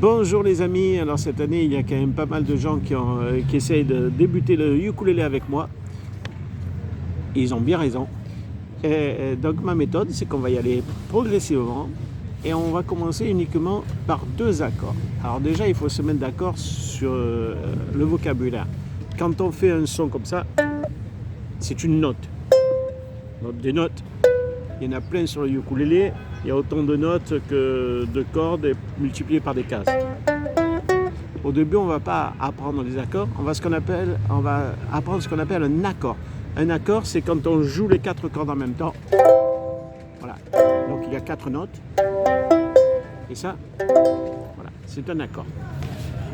Bonjour les amis, alors cette année il y a quand même pas mal de gens qui essayent de débuter le ukulélé avec moi. Ils ont bien raison. Et donc ma méthode c'est qu'on va y aller progressivement et on va commencer uniquement par 2 accords. Alors déjà il faut se mettre d'accord sur le vocabulaire. Quand on fait un son comme ça, c'est une note. Donc des notes, il y en a plein sur le ukulélé. Il y a autant de notes que de cordes multipliées par des cases. Au début, on ne va pas apprendre les accords, on va apprendre ce qu'on appelle un accord. Un accord, c'est quand on joue les 4 cordes en même temps. Voilà. Donc il y a 4 notes. Et ça, voilà, c'est un accord.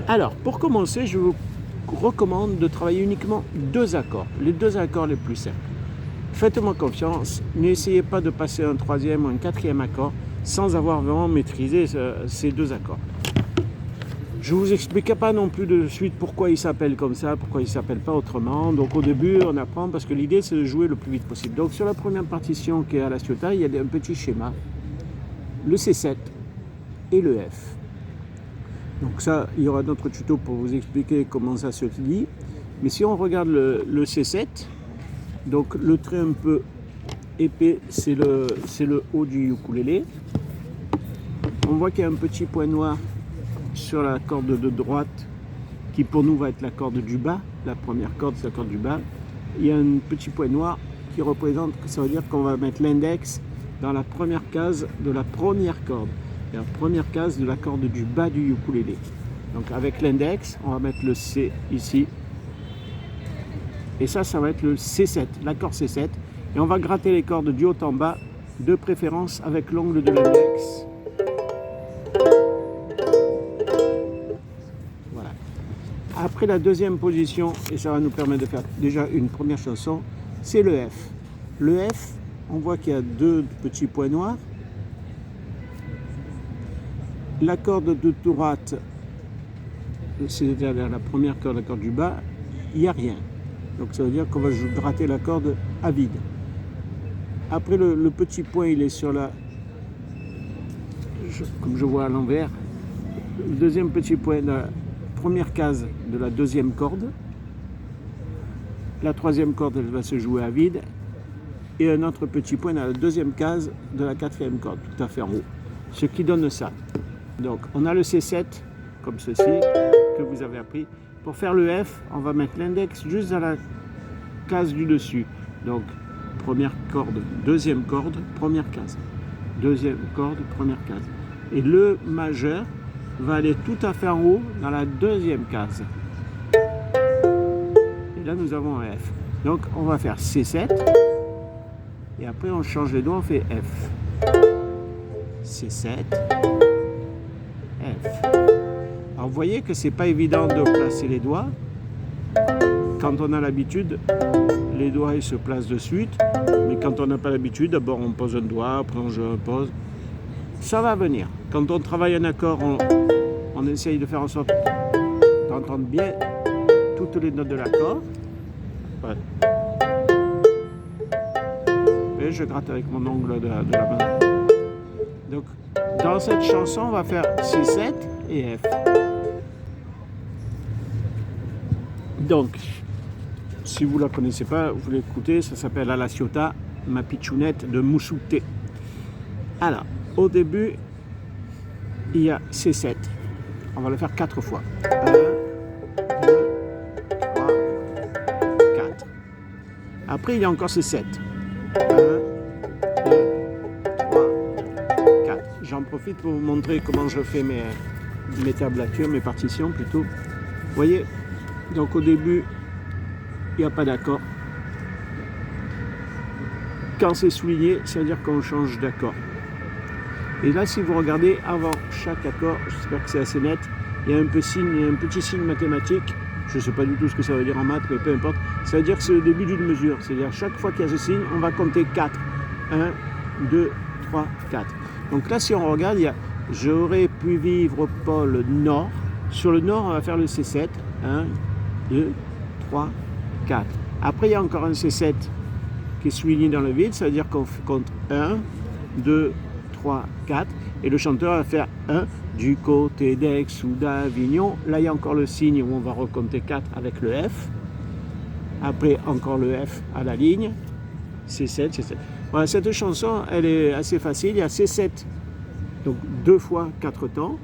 Alors, pour commencer, je vous recommande de travailler uniquement 2 accords. Les 2 accords les plus simples. Faites-moi confiance, n'essayez pas de passer un 3e ou un 4e accord sans avoir vraiment maîtrisé ces 2 accords. Je ne vous expliquerai pas non plus de suite pourquoi ils s'appellent comme ça, pourquoi ils ne s'appellent pas autrement. Donc au début, on apprend parce que l'idée c'est de jouer le plus vite possible. Donc sur la première partition qui est à la Ciotat, il y a un petit schéma, le C7 et le F. Donc ça, il y aura d'autres tutos pour vous expliquer comment ça se lit. Mais si on regarde le C7, donc le trait un peu épais, c'est le haut du ukulélé. On voit qu'il y a un petit point noir sur la corde de droite qui pour nous va être la corde du bas. La première corde, c'est la corde du bas. Il y a un petit point noir qui représente, ça veut dire qu'on va mettre l'index dans la première case de la première corde. Et la première case de la corde du bas du ukulélé. Donc avec l'index, on va mettre le C ici. Et ça va être le C7, l'accord C7. Et on va gratter les cordes du haut en bas, de préférence avec l'ongle de l'index. Voilà. Après la deuxième position, et ça va nous permettre de faire déjà une première chanson, c'est le F. Le F, on voit qu'il y a 2 petits points noirs. La corde de droite, c'est-à-dire la première corde, la corde du bas, il n'y a rien. Donc ça veut dire qu'on va gratter la corde à vide. Après le petit point, il est sur la... Comme je vois à l'envers. Le deuxième petit point, la première case de la deuxième corde. La troisième corde, elle va se jouer à vide. Et un autre petit point dans la deuxième case de la 4e corde, tout à fait en haut. Ce qui donne ça. Donc on a le C7, comme ceci, que vous avez appris. Pour faire le F, on va mettre l'index juste dans la case du dessus. Donc, première corde, deuxième corde, première case. Deuxième corde, première case. Et le majeur va aller tout à fait en haut dans la deuxième case. Et là, nous avons un F. Donc, on va faire C7. Et après, on change les doigts, on fait F. C7. F. Alors vous voyez que c'est pas évident de placer les doigts. Quand on a l'habitude, les doigts ils se placent de suite. Mais quand on n'a pas l'habitude, d'abord on pose un doigt, après on joue un pose. Ça va venir. Quand on travaille un accord, on essaye de faire en sorte d'entendre bien toutes les notes de l'accord. Ouais. Et je gratte avec mon ongle de la main. Donc dans cette chanson, on va faire C7 et F. Donc, si vous ne la connaissez pas, vous l'écoutez, ça s'appelle À la Ciotat, ma pitchounette de Moussouté. Alors, au début, il y a C7. On va le faire 4 fois. 1, 2, 3, 4. Après, il y a encore C7. 1, 2, 3, 4. J'en profite pour vous montrer comment je fais mes tablatures, mes partitions plutôt. Vous voyez, donc au début, il n'y a pas d'accord. Quand c'est souligné, ça veut dire qu'on change d'accord. Et là, si vous regardez, avant chaque accord, j'espère que c'est assez net, il y a un petit signe mathématique. Je ne sais pas du tout ce que ça veut dire en maths, mais peu importe. Ça veut dire que c'est le début d'une mesure. C'est-à-dire chaque fois qu'il y a ce signe, on va compter 4. 1, 2, 3, 4. Donc là, si on regarde, il y a j'aurais pu vivre au pôle Nord. Sur le Nord, on va faire le C7. 1, 2, 3, 4. Après, il y a encore un C7 qui est souligné dans le vide. Ça veut dire qu'on compte 1, 2, 3, 4. Et le chanteur va faire 1, du côté d'Aix ou d'Avignon. Là, il y a encore le signe où on va recompter 4 avec le F. Après, encore le F à la ligne. C7, C7. Voilà, cette chanson, elle est assez facile. Il y a C7, donc 2 fois 4 temps.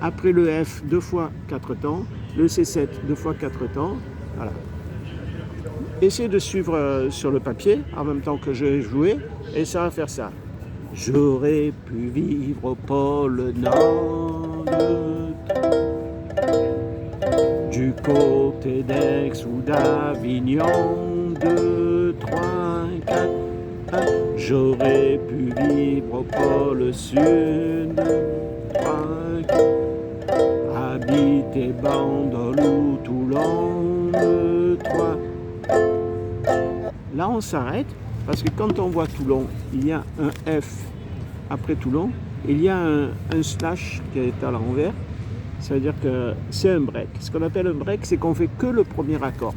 Après le F, 2 fois 4 temps. Le C7, 2 fois 4 temps. Voilà. Essayez de suivre sur le papier en même temps que je vais jouer. Et ça va faire ça. J'aurais pu vivre au pôle Nord, du côté d'Aix ou d'Avignon, 2, 3, 4, 1. J'aurais pu vivre au pôle Sud, 3, 4. Habiter Bandol ou Toulon, 2, 3. Là, on s'arrête. Parce que quand on voit Toulon, il y a un F après Toulon, il y a un slash qui est à l'envers, ça veut dire que c'est un break. Ce qu'on appelle un break, c'est qu'on fait que le premier accord.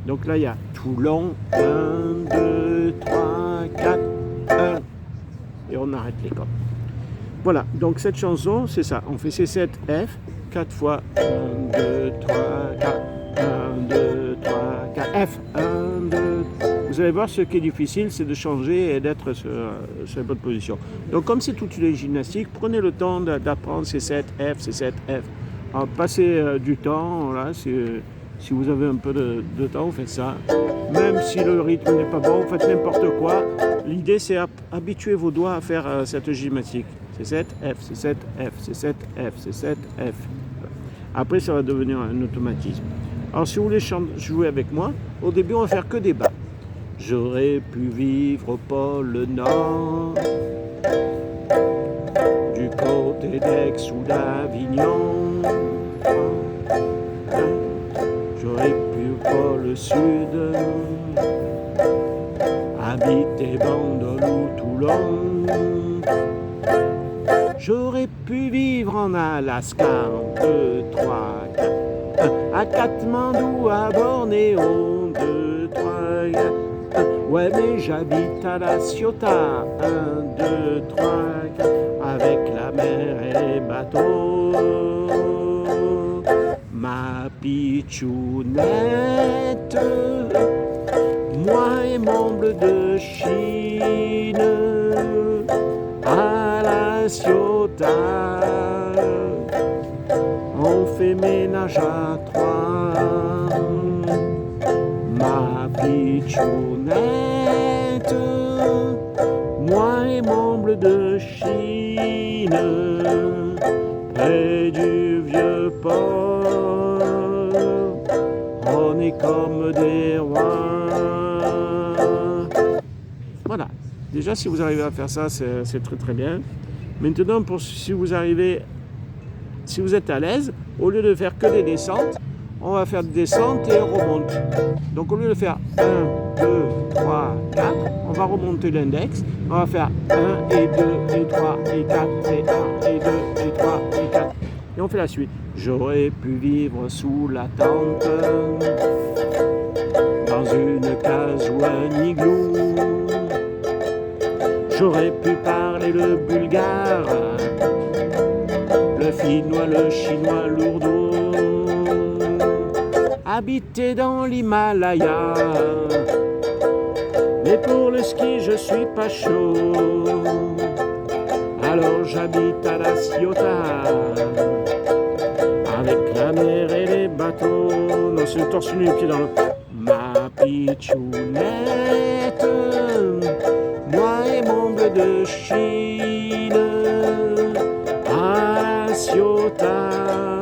Donc là, il y a Toulon, 1, 2, 3, 4, 1, et on arrête les cordes. Voilà, donc cette chanson, c'est ça. On fait C7, F, 4 fois 1, 2, 3, 4, 1, 2, 3, 4, F, 1, 2. Vous allez voir, ce qui est difficile, c'est de changer et d'être sur la bonne position. Donc, comme c'est toute une gymnastique, prenez le temps d'apprendre C7, F, C7, F. Alors, passez du temps, voilà, si vous avez un peu de temps, vous faites ça. Même si le rythme n'est pas bon, vous faites n'importe quoi. L'idée, c'est habituer vos doigts à faire cette gymnastique. C7, F, C7, F, C7, F, C7, F. Après, ça va devenir un automatisme. Alors, si vous voulez jouer avec moi, au début, on va faire que des bas. J'aurais pu vivre au pôle Nord, du côté d'Aix ou d'Avignon. J'aurais pu au pôle Sud, habiter Bandol ou Toulon. J'aurais pu vivre en Alaska, 2, 3, 4, 1, à Katmandou, à Bornéo, 2, 3, 4. Ouais, mais j'habite à La Ciotat, 1, 2, 3, 4, avec la mer et les bateaux. Ma pitchounette, moi et mon bleu de Chine, à La Ciotat, on fait ménage à 3. Ma pitchounette, moi et mon bleu de Chine, près du vieux port, on est comme des rois. Voilà, déjà si vous arrivez à faire ça, c'est très très bien. Maintenant, si vous êtes à l'aise, au lieu de faire que des descentes, on va faire des descentes et on remonte. Donc au lieu de faire 1, 2, 3, 4, on va remonter l'index. On va faire 1 et 2 et 3 et 4 et 1 et 2 et 3 et 4. Et on fait la suite. J'aurais pu vivre sous la tente, dans une case ou un igloo. J'aurais pu parler le bulgare, le finnois, le chinois, l'ourdo. Habiter dans l'Himalaya, mais pour le ski je suis pas chaud. Alors j'habite à La Ciotat, avec la mer et les bateaux. Non, c'est le torse nu, les pieds dans le... Ma pitchounette, moi et mon bleu de Chine, à La Ciotat,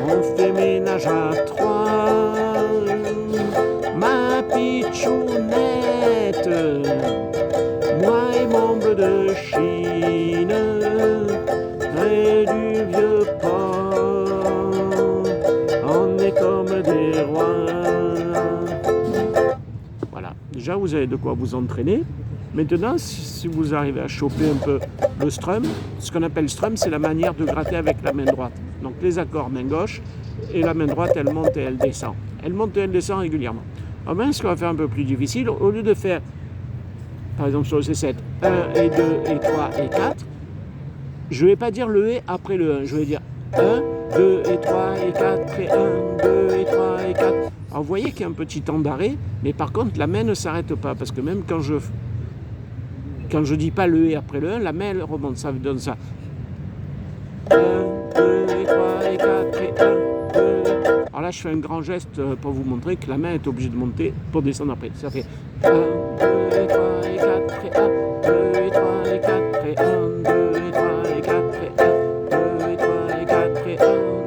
on fait ménage à 3. Ma pitchounette, moi et mon bleu de Chine, près du vieux port, on est comme des rois. Voilà, déjà vous avez de quoi vous entraîner. Maintenant, si vous arrivez à choper un peu le strum, ce qu'on appelle strum, c'est la manière de gratter avec la main droite. Donc les accords main gauche, et la main droite, elle monte et elle descend. Elle monte et elle descend régulièrement. Alors maintenant, ce qu'on va faire un peu plus difficile, au lieu de faire par exemple sur le C7, 1 et 2 et 3 et 4, je ne vais pas dire le et après le 1, je vais dire 1, 2 et 3 et 4 et 1, 2 et 3 et 4. Alors vous voyez qu'il y a un petit temps d'arrêt, mais par contre la main ne s'arrête pas, parce que même quand je dis pas le et après le 1, la main elle remonte, ça donne ça. 1, 2 et 3 et 4 et 1, 2. Alors là je fais un grand geste pour vous montrer que la main est obligée de monter pour descendre après. Ça fait 1, 2 et 3 et 4 et 1, 2 et 3 et 4 et 1, 2 et 3 et 4 et 1, 2 et 3 et 4 et 1,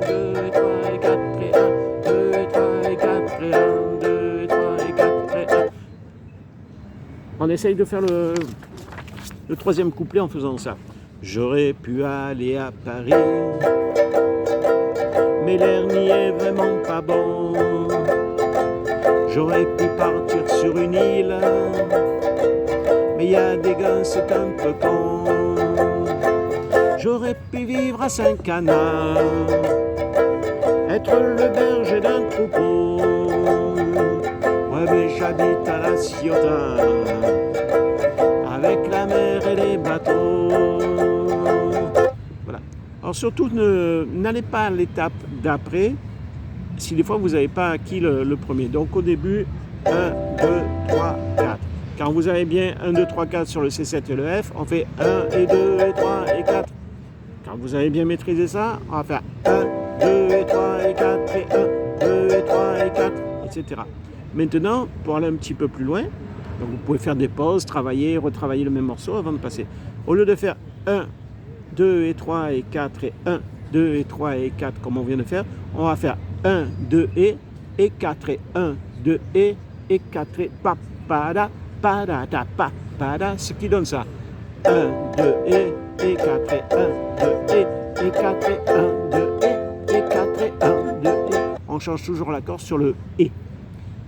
2 et 3 et 4 et 1, 2 et 3 et 4 et 1, 2 et 3 et 4 et 1. On essaye de faire le troisième couplet en faisant ça. J'aurais pu aller à Paris, mais l'air n'y est vraiment pas bon. J'aurais pu partir sur une île, mais y a des gars, c'est un peu con. J'aurais pu vivre à Saint-Canard, être le berger d'un troupeau. Ouais, mais j'habite à La Ciotat, avec la mer et les bateaux. Voilà. Alors surtout, n'allez pas à l'étape d'après si des fois vous n'avez pas acquis le premier. Donc au début, 1, 2, 3, 4. Quand vous avez bien 1, 2, 3, 4 sur le C7 et le F, on fait 1 et 2 et 3 et 4. Quand vous avez bien maîtrisé ça, on va faire 1, 2 et 3 et 4 et 1, 2 et 3 et 4, etc. Maintenant, pour aller un petit peu plus loin, donc vous pouvez faire des pauses, travailler, retravailler le même morceau avant de passer. Au lieu de faire 1, 2 et 3 et 4 et 1, 2 et 3 et 4 comme on vient de faire, on va faire 1, 2 et 4 et 1, 2 et 4 et pa, pa, da, pa, da, ta, pa, da, ce qui donne ça. 1, 2 et 4 et 1, 2 et 4 et 1, 2 et 4 et 1, 2 et. On change toujours l'accord sur le et.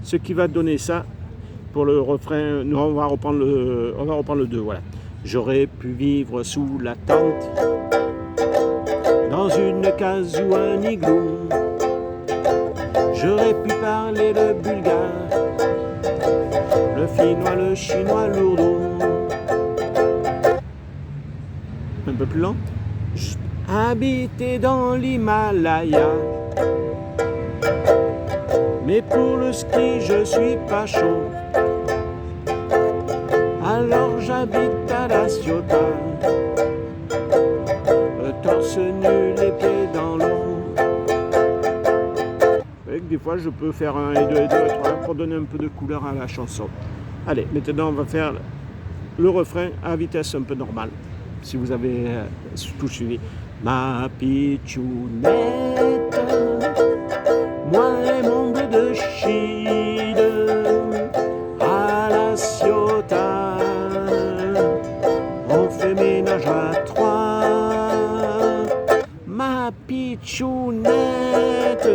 Ce qui va donner ça pour le refrain. Nous on va reprendre le 2, voilà. J'aurais pu vivre sous la tente, dans une case ou un igloo. J'aurais pu parler le bulgare, le finnois, le chinois, l'ourdou. Un peu plus lent. Habiter dans l'Himalaya, mais pour le ski je suis pas chaud. Alors j'habite à La Ciotat, le torse nu, les pieds dans l'eau. Des fois je peux faire 1 et 2 et 2 et 3 pour donner un peu de couleur à la chanson. Allez, maintenant on va faire le refrain à vitesse un peu normale, si vous avez tout suivi. Ma pitchounette, moi et mon bleu de Chine, à La Ciotat, on fait ménage à 3. Ma pitchounette,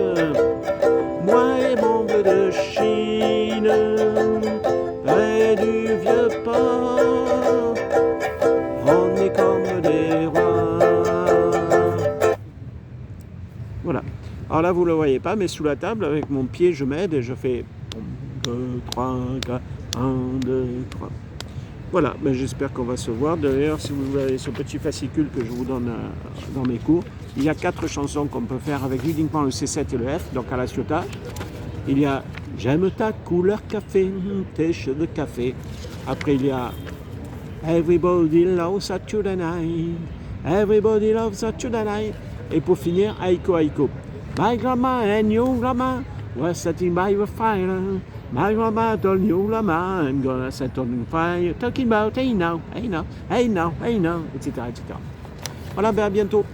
moi et mon bleu de Chine, près du vieux port, on est comme des rois. Voilà. Alors là, vous ne le voyez pas, mais sous la table, avec mon pied, je m'aide et je fais 1, 2, 3, 4, 1, 2, 3. Voilà, ben j'espère qu'on va se voir. D'ailleurs, si vous avez ce petit fascicule que je vous donne dans mes cours, il y a 4 chansons qu'on peut faire avec uniquement le C7 et le F, donc à La Ciotat. Il y a J'aime ta couleur café, tes cheveux de café. Après, il y a Everybody loves Saturday night, everybody loves Saturday night. Et pour finir, Aiko Aiko. My grandma and your grandma were sitting by the fire. My grandma told you, grandma, I'm gonna set on the fire. Talking about, hey now, hey now, hey now, hey now, etc., etc. Voilà, ben à bientôt.